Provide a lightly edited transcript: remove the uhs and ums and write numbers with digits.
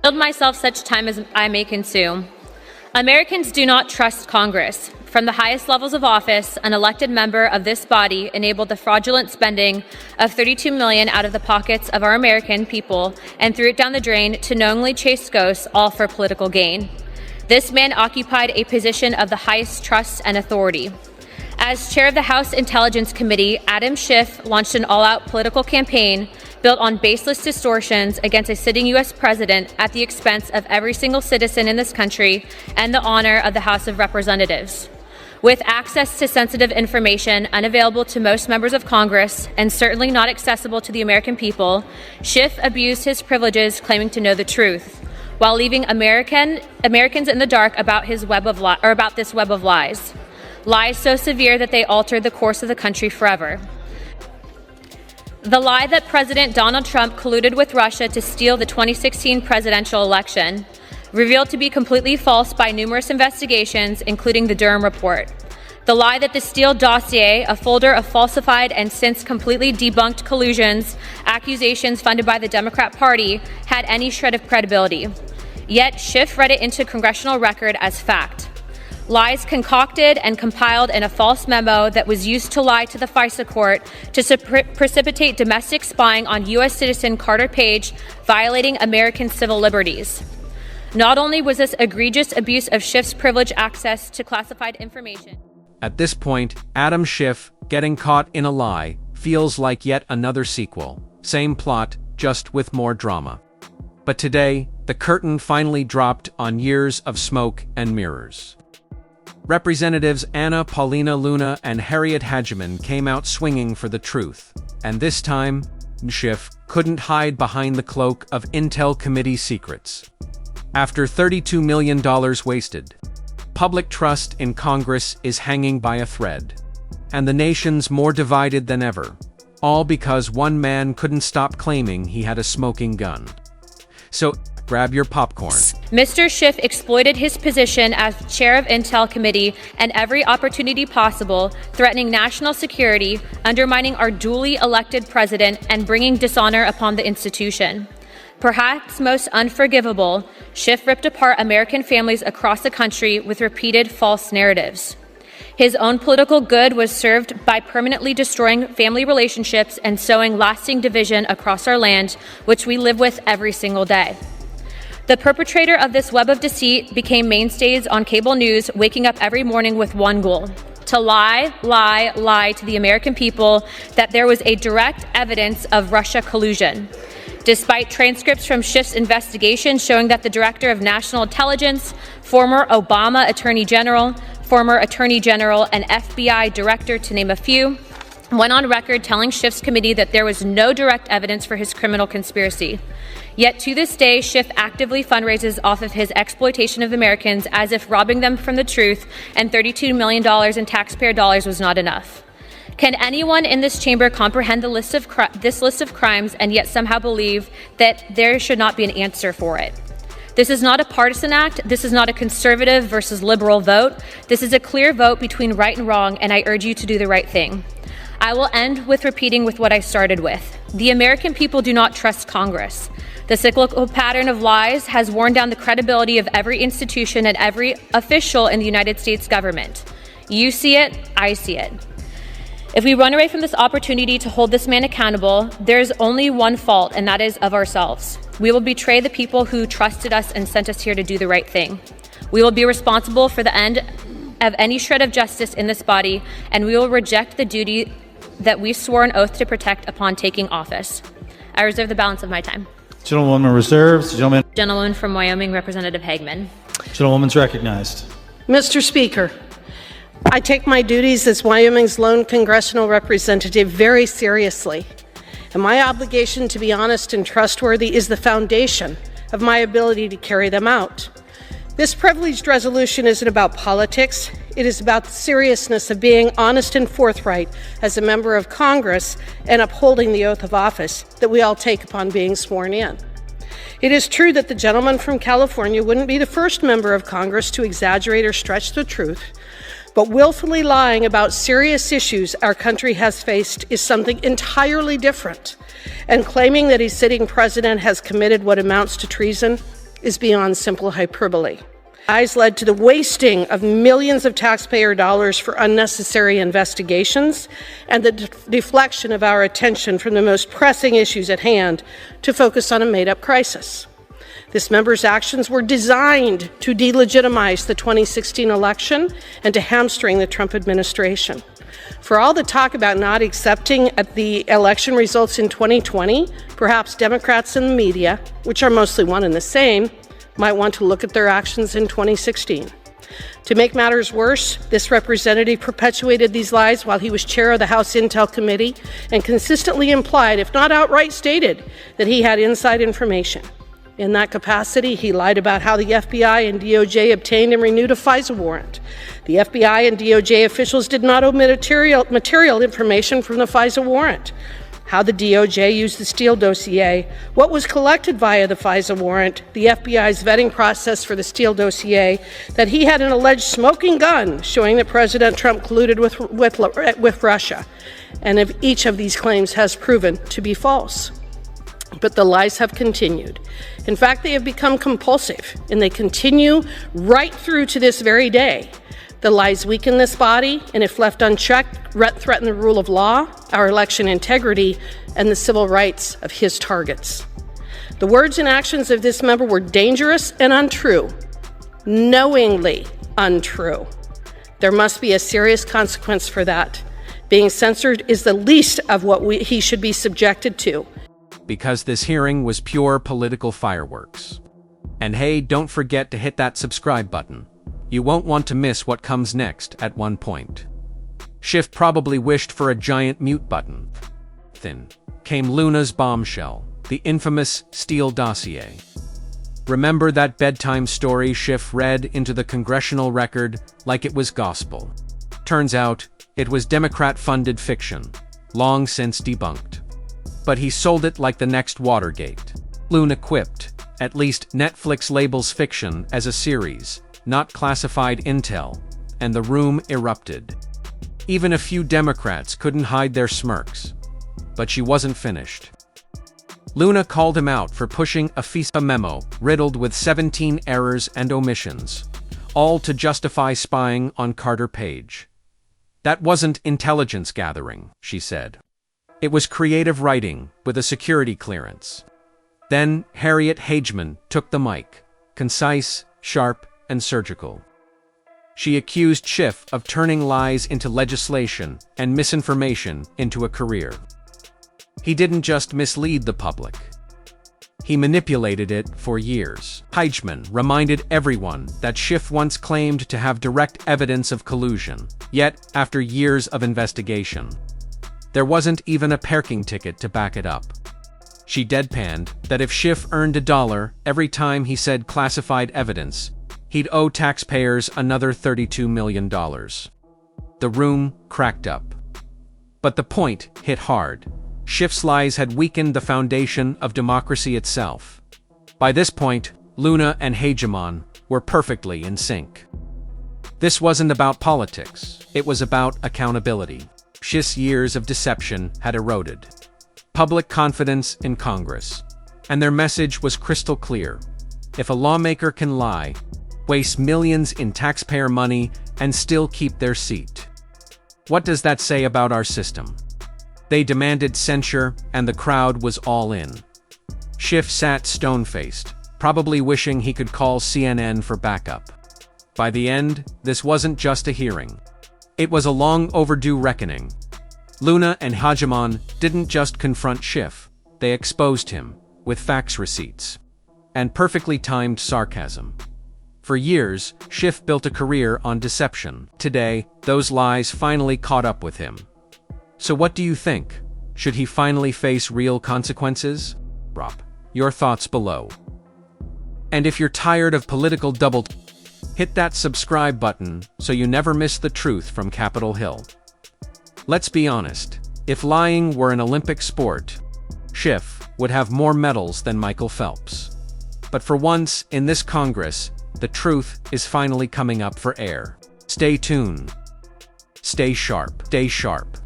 Yield myself such time as I may consume. Americans do not trust Congress. From the highest levels of office, an elected member of this body enabled the fraudulent spending of $32 million out of the pockets of our American people and threw it down the drain to knowingly chase ghosts, all for political gain. This man occupied a position of the highest trust and authority. As chair of the House Intelligence Committee, Adam Schiff launched an all-out political campaign built on baseless distortions against a sitting U.S. president at the expense of every single citizen in this country and the honor of the House of Representatives. With access to sensitive information unavailable to most members of Congress and certainly not accessible to the American people, Schiff abused his privileges claiming to know the truth, while leaving Americans in the dark about this web of lies. Lies so severe that they altered the course of the country forever. The lie that President Donald Trump colluded with Russia to steal the 2016 presidential election, revealed to be completely false by numerous investigations, including the Durham report. The lie that the Steele dossier, a folder of falsified and since completely debunked collusions, accusations funded by the Democrat Party, had any shred of credibility. Yet Schiff read it into congressional record as fact. Lies concocted and compiled in a false memo that was used to lie to the FISA court to precipitate domestic spying on U.S. citizen Carter Page, violating American civil liberties. Not only was this egregious abuse of Schiff's privileged access to classified information. At this point, Adam Schiff, getting caught in a lie, feels like yet another sequel. Same plot, just with more drama. But today, the curtain finally dropped on years of smoke and mirrors. Representatives Anna, Paulina, Luna, and Harriet Hageman came out swinging for the truth. And this time, Schiff couldn't hide behind the cloak of Intel Committee secrets. After $32 million wasted, public trust in Congress is hanging by a thread. And the nation's more divided than ever. All because one man couldn't stop claiming he had a smoking gun. So, grab your popcorn. Mr. Schiff exploited his position as chair of Intel Committee and every opportunity possible, threatening national security, undermining our duly elected president, and bringing dishonor upon the institution. Perhaps most unforgivable, Schiff ripped apart American families across the country with repeated false narratives. His own political good was served by permanently destroying family relationships and sowing lasting division across our land, which we live with every single day. The perpetrator of this web of deceit became mainstays on cable news, waking up every morning with one goal: to lie to the American people that there was a direct evidence of Russia collusion. Despite transcripts from Schiff's investigation showing that the Director of National Intelligence, former Obama Attorney General, and FBI Director, to name a few, went on record telling Schiff's committee that there was no direct evidence for his criminal conspiracy. Yet to this day, Schiff actively fundraises off of his exploitation of Americans as if robbing them from the truth and $32 million in taxpayer dollars was not enough. Can anyone in this chamber comprehend this list of crimes and yet somehow believe that there should not be an answer for it? This is not a partisan act. This is not a conservative versus liberal vote. This is a clear vote between right and wrong, and I urge you to do the right thing. I will end with repeating with what I started with. The American people do not trust Congress. The cyclical pattern of lies has worn down the credibility of every institution and every official in the United States government. You see it, I see it. If we run away from this opportunity to hold this man accountable, there's only one fault, and that is of ourselves. We will betray the people who trusted us and sent us here to do the right thing. We will be responsible for the end of any shred of justice in this body, and we will reject the duty that we swore an oath to protect upon taking office. I reserve the balance of my time. Gentlewoman reserves. Gentleman from Wyoming, Representative Hageman. Gentlewoman's recognized. Mr. Speaker, I take my duties as Wyoming's lone congressional representative very seriously, and my obligation to be honest and trustworthy is the foundation of my ability to carry them out. This privileged resolution isn't about politics. It is about the seriousness of being honest and forthright as a member of Congress and upholding the oath of office that we all take upon being sworn in. It is true that the gentleman from California wouldn't be the first member of Congress to exaggerate or stretch the truth, but willfully lying about serious issues our country has faced is something entirely different. And claiming that a sitting president has committed what amounts to treason is beyond simple hyperbole. Lies led to the wasting of millions of taxpayer dollars for unnecessary investigations and the deflection of our attention from the most pressing issues at hand to focus on a made-up crisis. This member's actions were designed to delegitimize the 2016 election and to hamstring the Trump administration. For all the talk about not accepting the election results in 2020, perhaps Democrats and the media, which are mostly one and the same, might want to look at their actions in 2016. To make matters worse, this representative perpetuated these lies while he was chair of the House Intel Committee and consistently implied, if not outright stated, that he had inside information. In that capacity, he lied about how the FBI and DOJ obtained and renewed a FISA warrant. The FBI and DOJ officials did not omit material information from the FISA warrant. How the DOJ used the Steele dossier, what was collected via the FISA warrant, the FBI's vetting process for the Steele dossier, that he had an alleged smoking gun showing that President Trump colluded with Russia. And if each of these claims has proven to be false. But the lies have continued. In fact, they have become compulsive, and they continue right through to this very day. The lies weaken this body, and if left unchecked, threaten the rule of law, our election integrity, and the civil rights of his targets. The words and actions of this member were dangerous and untrue, knowingly untrue. There must be a serious consequence for that. Being censored is the least of what he should be subjected to. Because this hearing was pure political fireworks. And hey, don't forget to hit that subscribe button. You won't want to miss what comes next at one point. Schiff probably wished for a giant mute button. Then came Luna's bombshell, the infamous Steele dossier. Remember that bedtime story Schiff read into the congressional record like it was gospel? Turns out, it was Democrat-funded fiction, long since debunked. But he sold it like the next Watergate. Luna quipped, at least Netflix labels fiction as a series, not classified intel, and the room erupted. Even a few Democrats couldn't hide their smirks. But she wasn't finished. Luna called him out for pushing a FISA memo riddled with 17 errors and omissions, all to justify spying on Carter Page. That wasn't intelligence gathering, she said. It was creative writing with a security clearance. Then Harriet Hageman took the mic, concise, sharp, and surgical. She accused Schiff of turning lies into legislation and misinformation into a career. He didn't just mislead the public. He manipulated it for years. Hageman reminded everyone that Schiff once claimed to have direct evidence of collusion, yet, after years of investigation, there wasn't even a parking ticket to back it up. She deadpanned that if Schiff earned $1 every time he said classified evidence, he'd owe taxpayers another $32 million. The room cracked up. But the point hit hard. Schiff's lies had weakened the foundation of democracy itself. By this point, Luna and Hageman were perfectly in sync. This wasn't about politics, it was about accountability. Schiff's years of deception had eroded public confidence in Congress, and their message was crystal clear. If a lawmaker can lie, waste millions in taxpayer money, and still keep their seat, what does that say about our system? They demanded censure, and the crowd was all in. Schiff sat stone-faced, probably wishing he could call CNN for backup. By the end, this wasn't just a hearing. It was a long-overdue reckoning. Luna and Hageman didn't just confront Schiff, they exposed him, with fax receipts and perfectly timed sarcasm. For years, Schiff built a career on deception. Today, those lies finally caught up with him. So what do you think? Should he finally face real consequences? Drop your thoughts below. And if you're tired of political double, hit that subscribe button so you never miss the truth from Capitol Hill. Let's be honest, if lying were an Olympic sport, Schiff would have more medals than Michael Phelps. But for once in this Congress, the truth is finally coming up for air. Stay tuned. Stay sharp. Stay sharp.